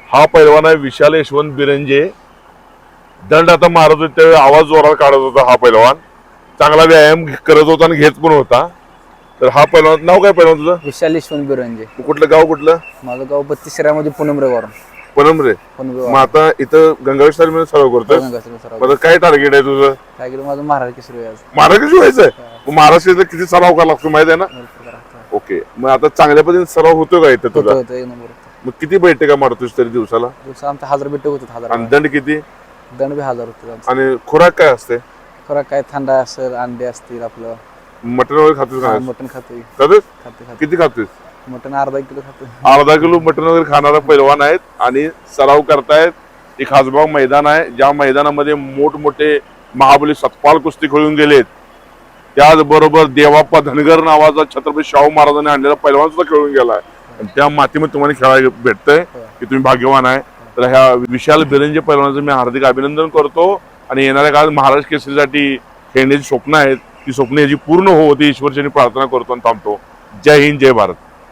हा पैलवान आहे विशाल यशवंत बिरंजे. दंड आता मारत होता त्यावेळी आवाज जोरात काढत होता हा पैलवान. चांगला व्यायाम करत होता आणि घेत पण होता. तर हा पैलवान, नाव काय पैलवान तुझं? विशाल यशवंत बिरंजे. कुठलं गाव कुठलं? माझं गाव 32 शिरामध्ये पुनमरेवरून. पनमरे. मग आता इथं गंगावेश मध्ये सराव करतोय. मग काय टार्गेट आहे तुझं? टार्गेट माझं महाराज केसरी आहे. महाराष्ट्र व्हायचंय. मग महाराष्ट्राचा किती सराव करावा लागतो माहिती आहे ना? ओके. मग आता चांगल्या पद्धतीने सराव होतो का इथं तुझा? मग किती बैठका मारतोस तरी दिवसाला? आमच्या 1000 बैठक होतात. 1000. आणि दंड किती? दंड बी 1000 होते. आणि खुराक काय असते? खुराक काय थंडा असेल, अंडे असतील, आपलं मटन वगैरे खातोस का? मटण खातोय. खातोस? किती खातोस? मटण अर्धा किलो खातोय. अर्धा किलो मटन वगैरे खाणारा पैलवान आहेत आणि सराव करतायत. एक खासबाग मैदान आहे, ज्या मैदानामध्ये मोठमोठे महाबली सतपाल कुस्ती खेळून गेलेत. त्याचबरोबर देवाप्पा धनगर नावाचा छत्रपती शाहू महाराजांनी आणलेला पैलवान सुद्धा खेळून गेलाय. त्या मातीमध्ये तुम्हाला खेळायला भेटतंय की तुम्ही भाग्यवान आहे. तर ह्या विशाल बिरंजे पैलवानाचं मी हार्दिक अभिनंदन करतो. आणि येणाऱ्या काळात महाराष्ट्र केसरीसाठी खेळण्याची स्वप्न आहेत, ती स्वप्न याची पूर्ण हो ती ईश्वरचरणी प्रार्थना करतो आणि थांबतो. जय हिंद, जय भारत.